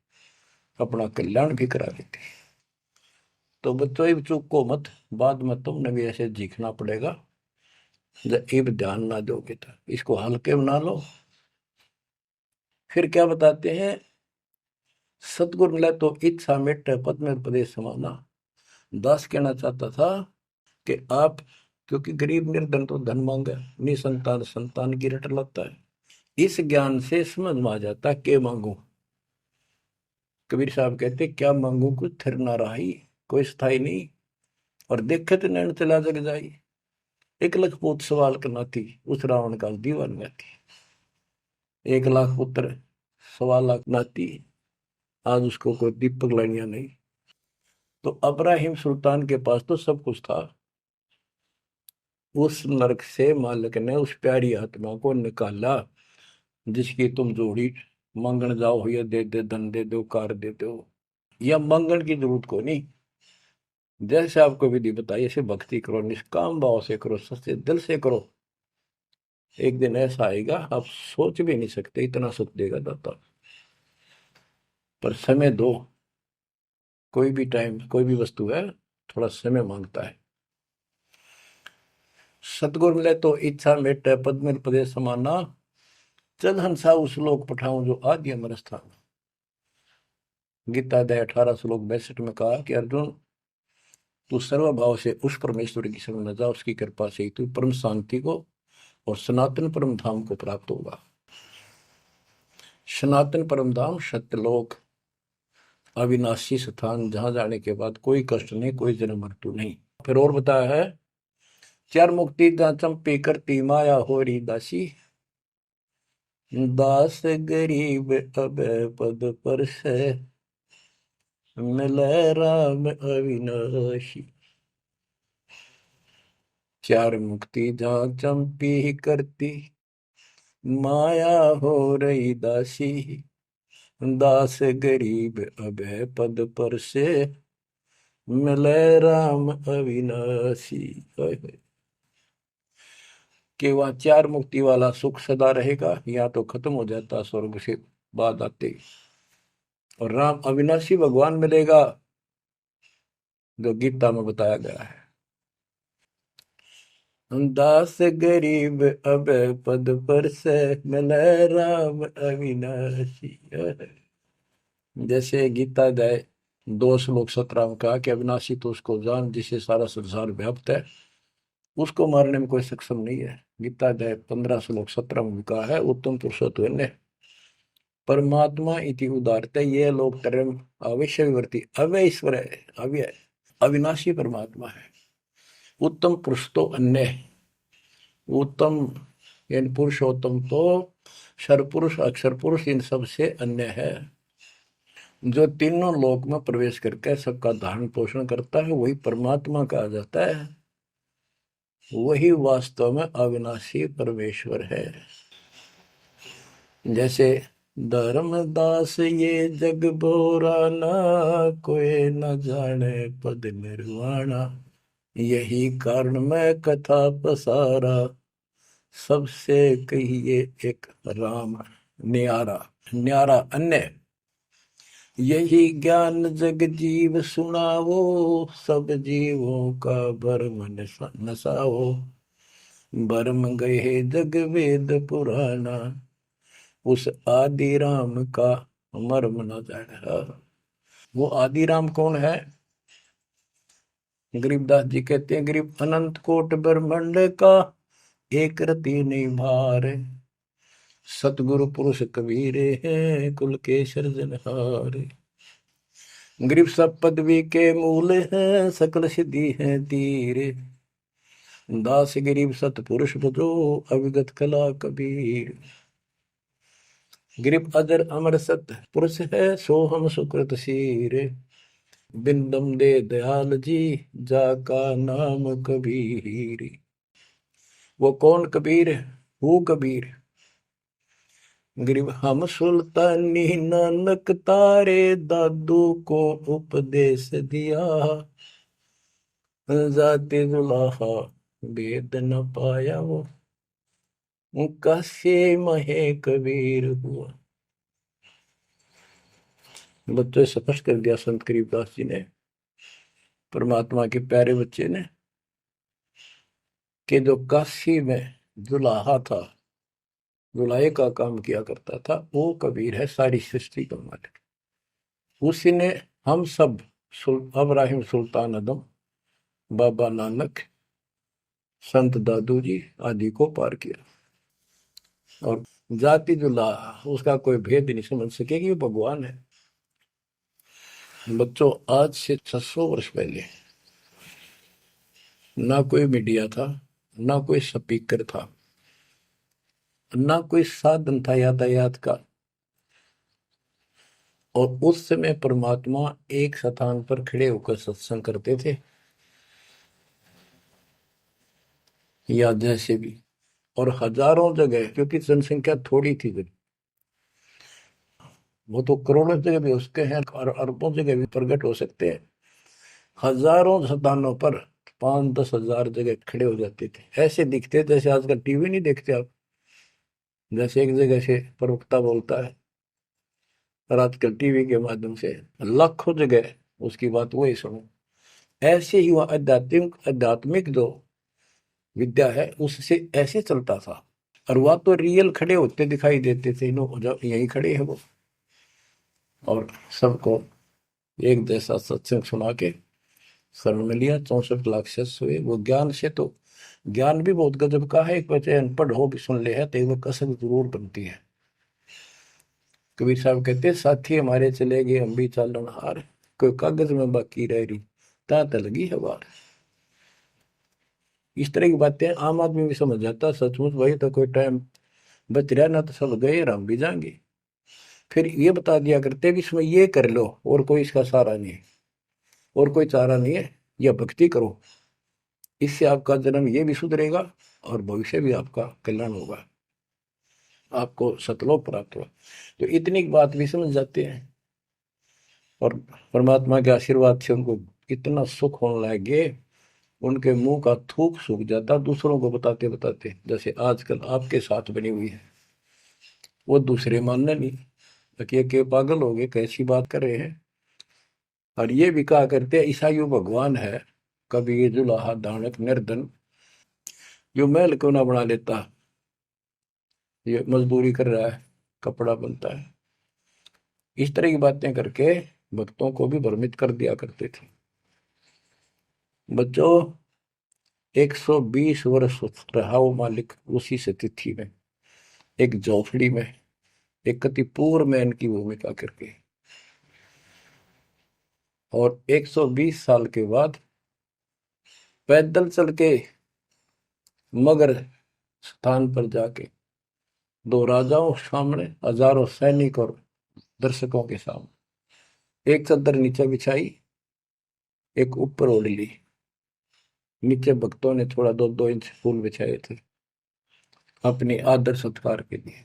[SPEAKER 1] अपना कल्याण भी करा लेती। तो बच्चों चूक को मत, बाद में तुमने भी ऐसे जीखना पड़ेगा, जब ये ध्यान ना दोगे तो इसको हल्के में ना लो। फिर क्या बताते हैं, सतगुरु मिला तो इच्छा मिट पद में प्रदेश समाना। दास कहना चाहता था कि आप, क्योंकि गरीब निर्धन तो धन मांगे, निसंतान संतान की रट लगता है, इस ज्ञान से समझ में आ जाता के मांगू। कबीर साहब कहते क्या मांगू कुछ थिर ना रही, कोई स्थाई नहीं, और देखे तो नैन चला जग जाई, एक लख पूत सवाल करना थी, उस रावण का दीवान गाती, 1 लाख पुत्र 1.25 लाख नाती, आज उसको कोई दीपक लानिया नहीं। तो अब्राहिम सुल्तान के पास तो सब कुछ था, उस नरक से मालिक ने उस प्यारी आत्मा को निकाला, जिसकी तुम जोड़ी मंगन जाओ, या दे दे धन दे दो कार दे दो, या मंगन की जरूरत को नहीं। जैसे आपको विधि बताई ऐसे भक्ति करो, निष्काम भाव से करो, सच्चे दिल से करो, एक दिन ऐसा आएगा आप सोच भी नहीं सकते, इतना सुख देगा दाता। पर समय दो, कोई भी टाइम कोई भी वस्तु है थोड़ा समय मांगता है। सतगुर मिले तो इच्छा मेट पद में प्रदेश समाना, चल हंसा उस लोक पठाऊं जो आदि अमर स्थान। गीता अध्याय 18 श्लोक 62 में कहा कि अर्जुन, तू सर्वभाव से उस परमेश्वर की शरण जा, उसकी कृपा से तू परम शांति को और सनातन परम धाम को प्राप्त होगा। सनातन परम धाम सत्यलोक, अविनाशी स्थान, जहां जाने के बाद कोई कष्ट नहीं, कोई जन्म मृत्यु नहीं। फिर और बताया है, चार मुक्ति जहां चंपी करती माया होरी दासी, दास गरीब अब पद पर से मिले राम अविनाशी। चार मुक्ति जहां चंपी करती माया हो रही दासी, दास गरीब अब पद पर से मिले राम अविनाशी। कि वह चार मुक्ति वाला सुख सदा रहेगा, या तो खत्म हो जाता स्वर्ग से बाद आते, और राम अविनाशी भगवान मिलेगा, जो गीता में बताया गया है। दास गरीब अब पद पर से मिले राम अविनाशी। जैसे गीता अध्याय 2 श्लोक 17 में कहा कि अविनाशी तो उसको जान जिसे सारा संसार व्याप्त है, उसको मारने में कोई सक्षम नहीं है। गीता अध्याय 15 श्लोक 17 में भी कहा है उत्तम पुरुषोत्तम परमात्मा इति उदारते ये लोग तरम अवश्य विवर्ती अव्यय ईश्वर है, अव्यय अविनाशी परमात्मा है। उत्तम पुरुष तो अन्य है। उत्तम यानी पुरुषोत्तम तो सर्वपुरुष अक्षर पुरुष इन सब से अन्य है। जो तीनों लोक में प्रवेश करके सबका धारण पोषण करता है वही परमात्मा कहा जाता है। वही वास्तव में अविनाशी परमेश्वर है। जैसे धर्मदास ये जग बोरा ना कोई न जाने पद निर्वाणा, यही कारण मैं कथा पसारा सबसे कहिए एक राम न्यारा। न्यारा अन्य यही ज्ञान जग जीव सुनावो, सब जीवों का भरम नसाओ, भरम गए जग वेद पुराना, उस आदि राम का मर्म न जाना। वो आदि राम कौन है? गरीबदास जी कहते हैं गरीब अनंत कोट ब्रह्मांड का एक रति नहीं भार, सतगुरु पुरुष कबीरे हैं कुल के सृजनहार। गरीब सब पदवी के मूल हैं सकल सिद्धि है तीर, दास गरीब सतपुरुष बजो अविगत कला कबीर। गरीब अजर अमर सत पुरुष है सो हम सुकृत शीर, बिंदम दे दयाल जी जाका नाम कबीर। वो कौन कबीर? वो कबीर गरीब हम सुल्तानी नानक तारे दादू को उपदेश दिया, जाते जुलाहा वेद न पाया वो कैसे महे कबीर हुआ। बच्चों स्पष्ट कर दिया संत गरीबदास जी ने, परमात्मा के प्यारे बच्चे ने, कि जो काशी में जुलाहा था, जुलाहे का काम किया करता था, वो कबीर है सारी सृष्टि का मालिक। उसी ने हम सब अब्राहिम सुल्तान अदम, बाबा नानक, संत दादू जी आदि को पार किया। और जाति जुलाहा उसका कोई भेद नहीं समझ सके कि वो भगवान है। बच्चों आज से 600 वर्ष पहले ना कोई मीडिया था, ना कोई स्पीकर था, ना कोई साधन था यातायात का, और उस समय परमात्मा एक स्थान पर खड़े होकर सत्संग करते थे या जैसे भी, और हजारों जगह, क्योंकि जनसंख्या थोड़ी थी जब, वो तो करोड़ों जगह भी उसके हैं और अरबों जगह भी प्रकट हो सकते हैं। हजारों स्थानों पर 5-10 हजार जगह खड़े हो जाते थे, ऐसे दिखते जैसे आजकल टीवी नहीं देखते आप, जैसे एक जगह से प्रवक्ता बोलता है और आजकल टीवी के माध्यम से लाखों जगह उसकी बात वही सुनो। ऐसे ही वह आध्यात्मिक आध्यात्मिक जो विद्या है उससे ऐसे चलता था। और वह तो रियल खड़े होते दिखाई देते थे, यही खड़े है वो, और सबको एक जैसा सत्संग सुना के शरण में लिया। 64 लाख शिष्य हुए। वो ज्ञान से तो ज्ञान भी बहुत गजब का है। एक बच्चे अनपढ़ हो भी सुन ले है तो वो कसक जरूर बनती है। कबीर साहब कहते साथी हमारे चले गए हम भी चालन हार, कोई कागज में बाकी रह रही ता लगी है वार। इस तरह की बातें आम आदमी भी समझ जाता सचमुच भाई, तो कोई टाइम बच रहा ना तो सब गए और हम भी जाएंगे। फिर ये बता दिया करते कि इसमें ये कर लो और कोई इसका सहारा नहीं है और कोई चारा नहीं है, यह भक्ति करो, इससे आपका जन्म ये भी सुधरेगा और भविष्य भी आपका कल्याण होगा, आपको सतलोक प्राप्त होगा। तो इतनी बात भी समझ जाते हैं और परमात्मा के आशीर्वाद से उनको इतना सुख होने लगे, उनके मुंह का थूक सूख जाता दूसरों को बताते बताते। जैसे आजकल आपके साथ बनी हुई है, वो दूसरे मानने नहीं कि पागल हो गए कैसी बात कर रहे हैं। और ये भी कहा करते ईसाइयों भगवान है, कभी जुलाहा दानक निर्धन, जो महल क्यों ना बना लेता, ये मजदूरी कर रहा है, कपड़ा बनता है। इस तरह की बातें करके भक्तों को भी भ्रमित कर दिया करते थे। बच्चों 120 वर्ष रहा वो मालिक उसी से तिथि में, एक झोपड़ी में, एक कति पूर्व में इनकी भूमिका करके। और 120 साल के बाद पैदल चल के मगर स्थान पर जाके दो राजाओं सामने, हजारों सैनिक और दर्शकों के सामने एक चादर नीचे बिछाई, एक ऊपर ओढ़ ली। नीचे भक्तों ने थोड़ा 2-2 इंच फूल बिछाए थे अपनी आदर सत्कार के लिए।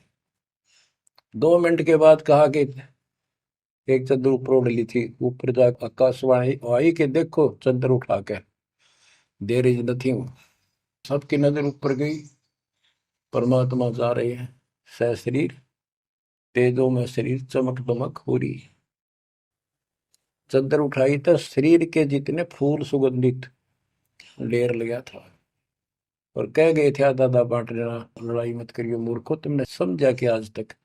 [SPEAKER 1] 2 मिनट के बाद कहा कि एक चादर ऊपर ओढ़ ली थी, ऊपर जा आकाशवाणी आई कि देखो चादर उठा के, देर इज नथिंग। सबकी नजर ऊपर गई, परमात्मा जा रहे हैं सशरीर, तेजो में शरीर चमक दमक हो रही। चादर उठाई तो शरीर के जितने फूल सुगंधित ढेर लगा था। और कह गए थे दादा बांट लेना, लड़ाई मत करियो मूर्खो, तुमने समझा कि आज तक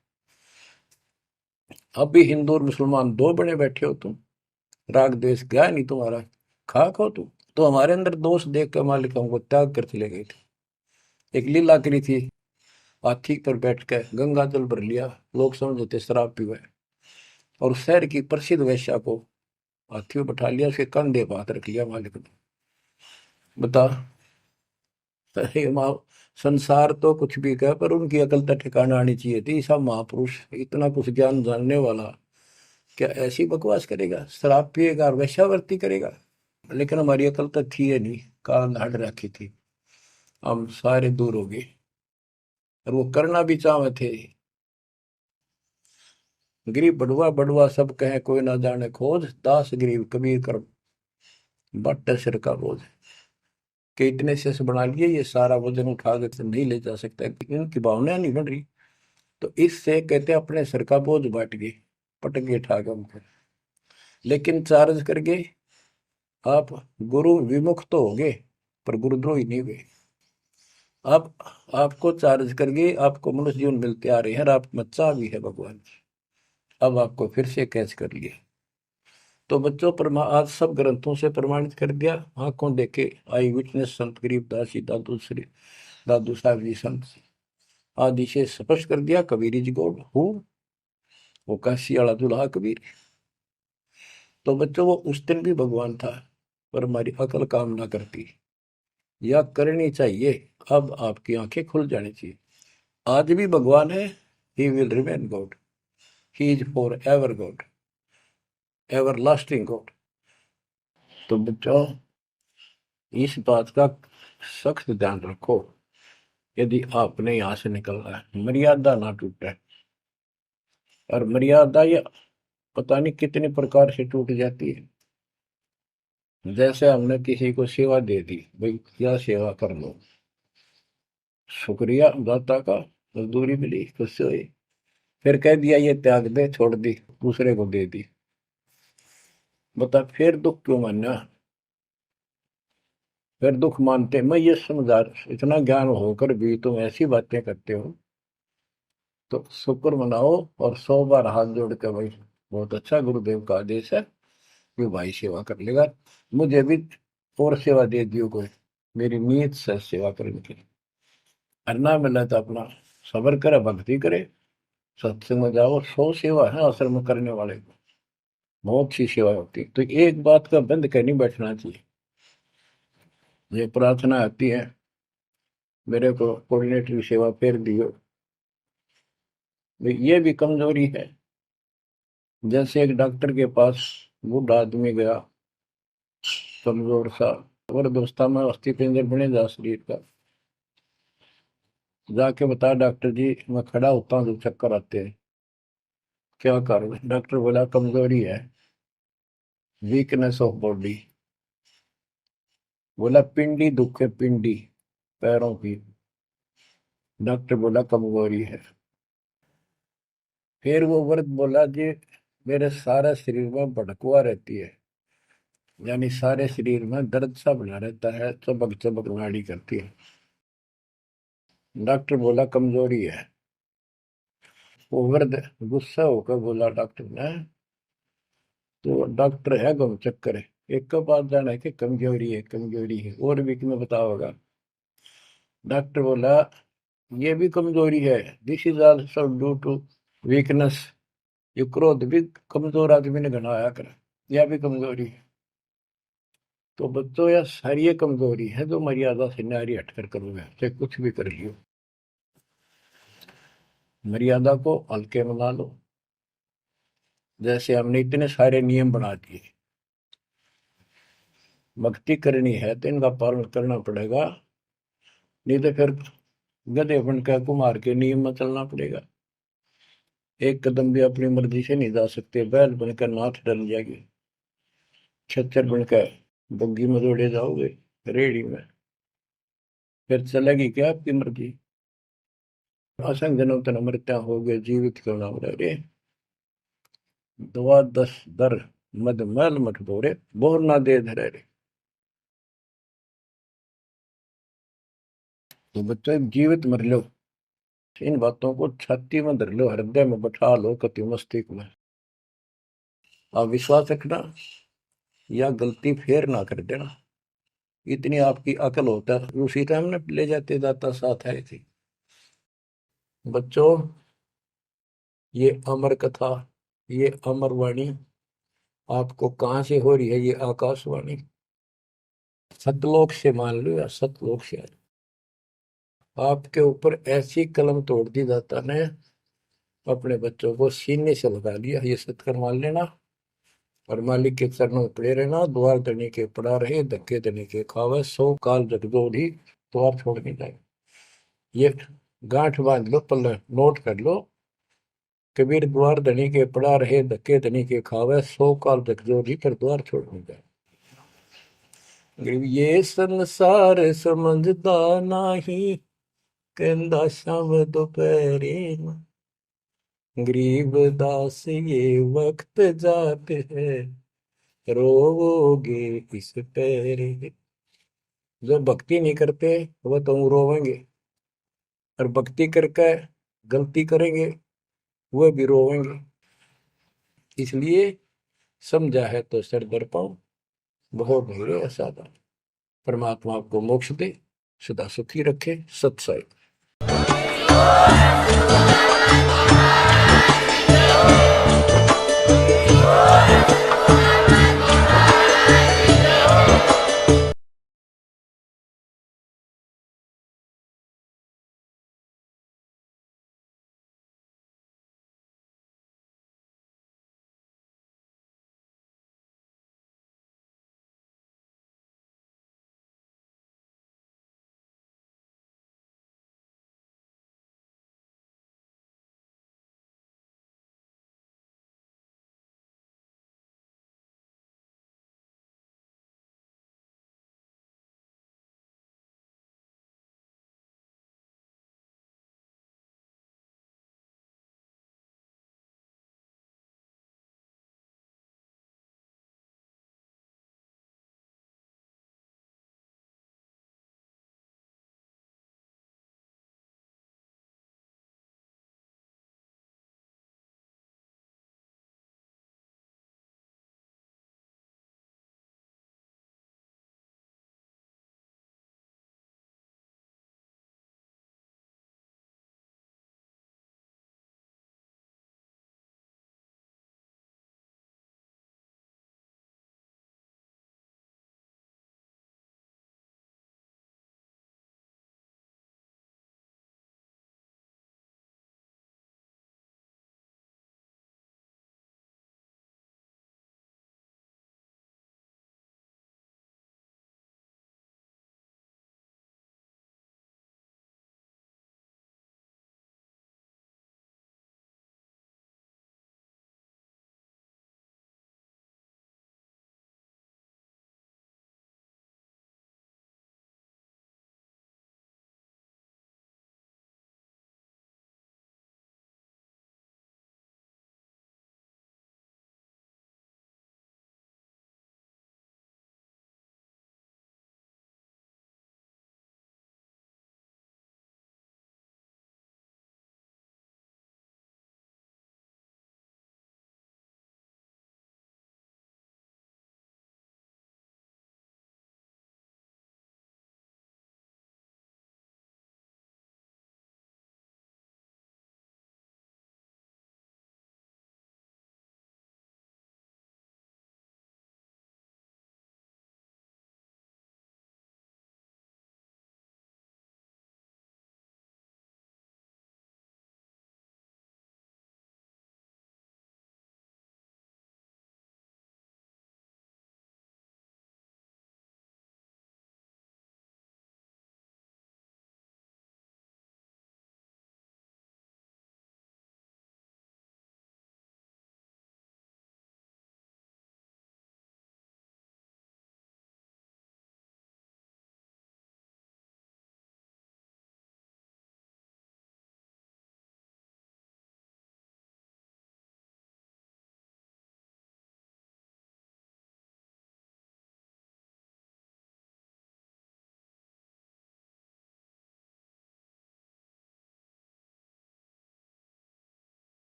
[SPEAKER 1] अब भी हिंदू और मुसलमान दो बने बैठे हो तुम, राग द्वेष गया नहीं तुम्हारा, खाक हो तुम। तो हमारे अंदर दोष देख कर मालिक हमको त्याग कर चले गए थे। एक लीला करी थी, हाथी पर बैठ कर गंगा जल भर लिया, लोग समझते शराब पीवे, और शहर की प्रसिद्ध वैश्या को हाथी में बैठा लिया, उसके कंधे पर हाथ रख लिया मालिक ने। बता, अरे माँ, संसार तो कुछ भी कहे पर उनकी अकल तो ठिकाना आनी चाहिए थी। सब महापुरुष, इतना कुछ ज्ञान जानने वाला, क्या ऐसी बकवास करेगा, शराब पिएगा और वेश्यावृत्ति करेगा। लेकिन हमारी अकल तो थी है नहीं, काल हट रखी थी, हम सारे दूर हो गए। और वो करना भी चाहे थे। गरीब बड़ुआ बड़ुआ सब कहे कोई ना जाने खोज, दास गरीब कबीर कर बट सिर का बोझ। कि इतने शेष बना लिए, ये सारा वजन उठा के नहीं ले जा सकता, इनकी भावना नहीं बन रही। तो इससे कहते अपने सिर का बोझ बांट गए, पटक गए उठा के उनको। लेकिन चार्ज करके आप गुरु विमुख तो हो गए, पर गुरुद्रोही नहीं हुए। आप आपको चार्ज करके आपको मनुष्य जीवन मिलते आ रहे हैं, और आप बच्चा भी है भगवान। अब आपको फिर से कैच कर लिया। तो बच्चों आज सब ग्रंथों से प्रमाणित कर दिया, आंखों देखे आई विटनेस संत गरीबदास जी, दादू श्री दादू साहब जी संत आदि से स्पष्ट कर दिया। कबीर जी गॉड हूँ, वो काशी वाला दुल्हा कबीर। तो बच्चों वो उस दिन भी भगवान था, पर हमारी अकल काम ना करती, या करनी चाहिए। अब आपकी आंखें खुल जानी चाहिए। आज भी भगवान है, he will remain God, he is for ever God, ever lasting God. तो बच्चों इस बात का सख्त ध्यान रखो, यदि आपने यहां से निकलना है, मर्यादा ना टूटे। और मर्यादा ये पता नहीं कितने प्रकार से टूट जाती है। जैसे हमने किसी को सेवा दे दी, भाई क्या सेवा कर लो, शुक्रिया दाता का, मजदूरी मिली खुश हुई, फिर कह दिया ये त्याग दे, छोड़ दी, दूसरे को दे दी। बता फिर दुख क्यों मानना, फिर दुख मानते। मैं ये समझा, इतना ज्ञान होकर भी तुम ऐसी बातें करते हो, तो शुक्र मनाओ और 100 बार हाथ जोड़ के भाई बहुत अच्छा, गुरुदेव का आदेश है, ये भाई सेवा कर लेगा, मुझे भी और सेवा दे दियो कोई, मेरी नीयत से सेवा करने की। अन्ना मिला तो अपना सबर करे, भक्ति करे, सत्संग में जाओ। 100 सेवा है असल में करने वाले को, बहुत सी सेवा होती है। तो एक बात का बंद कर नहीं बैठना चाहिए। ये प्रार्थना आती है, मेरे को कोऑर्डिनेटर सेवा फेर दियो, ये भी कमजोरी है। जैसे एक डॉक्टर के पास बूढ़ा आदमी गया, कमजोर सा, और दोस्ता में अस्थि पिंजर बने जा शरीर का, जाके बता डॉक्टर जी मैं खड़ा होता हूँ तो चक्कर आते हैं, क्या करूँ। डॉक्टर बोला कमजोरी है, वीकनेस ऑफ बॉडी। बोला पिंडी दुख है, पिंडी पैरों की। डॉक्टर बोला कमजोरी है। फिर वो वर्द बोला जी मेरे सारे शरीर में भड़कुआ रहती है, यानी सारे शरीर में दर्द सा बना रहता है, चबक चबक नाड़ी करती है। डॉक्टर बोला कमजोरी है। वो वर्द गुस्सा होकर बोला डॉक्टर ने तो डॉक्टर है गम चक्कर है, एक का बात जाना है कि कमजोरी है कमजोरी है, और भी तुम्हें बताओगा। डॉक्टर बोला ये भी कमजोरी है, this is also due to weakness. ये क्रोध भी कमजोर आदमी ने घना आया कर, यह भी कमजोरी है। तो बच्चों यह सारी ये कमजोरी है जो मर्यादा से नारी हटकर करोगे, चाहे कुछ भी कर लियो। मर्यादा को हल्के में ला लो। जैसे हमने इतने सारे नियम बना दिए, भक्ति करनी है तो इनका पालन करना पड़ेगा, नहीं तो फिर गधे बनकर कुमार के नियम में चलना पड़ेगा। एक कदम भी अपनी मर्जी से नहीं जा सकते, बैल बनकर नाथ डल जाएगी, छच्चर बनकर बग्गी में दौड़े जाओगे रेडी में, फिर चलेगी क्या आपकी मर्जी। असंग जन्म तन मृत्या हो गए जीवित क्यों ना रे, दुआ दस दर मद मैल मठ बोरे, बोर ना दे धरे रे। तो बच्चों जीवित मर लो, इन बातों को छाती में धर लो, हृदय में बैठा लो, कति मस्तिष्क में। आप विश्वास रखना, या गलती फेर ना कर देना, इतनी आपकी अकल होता है। उसी टाइम ने ले जाते जाता साथ है थी। बच्चों ये अमर कथा, ये अमर वाणी आपको कहाँ से हो रही है, ये आकाशवाणी सतलोक से मान लो, या सतलोक से आपके ऊपर ऐसी कलम तोड़ दी दाता ने, अपने बच्चों को सीने से लगा लिया, ये सत्कर मान लेना। और मालिक के चरणों में पड़े रहना, द्वार धनी के पड़ा रहे, धक्के धनी के खावे, सो काल जगदोड़ी द्वार छोड़ नहीं जाए। ये गांठ बांध लो, पल्ले नोट कर लो। कबीर द्वार धनी के पड़ा रहे, धक्के धनी के खावे, सो काल जगदोड़ी फिर द्वार छोड़ नहीं जाए। ये संसार समझदा नाही, कहंदा शाम दोपहरे, गरीब दास ये वक्त जाते है, रोवोगे इस पैरे। जो भक्ति नहीं करते वह तो रोवेंगे, और भक्ति करके गलती करेंगे वह भी रोवेंगे। इसलिए समझा है तो सर दर पाओ, बहुत धीरे असाधा। परमात्मा आपको मोक्ष दे, सदा सुखी रखे। सत्संग।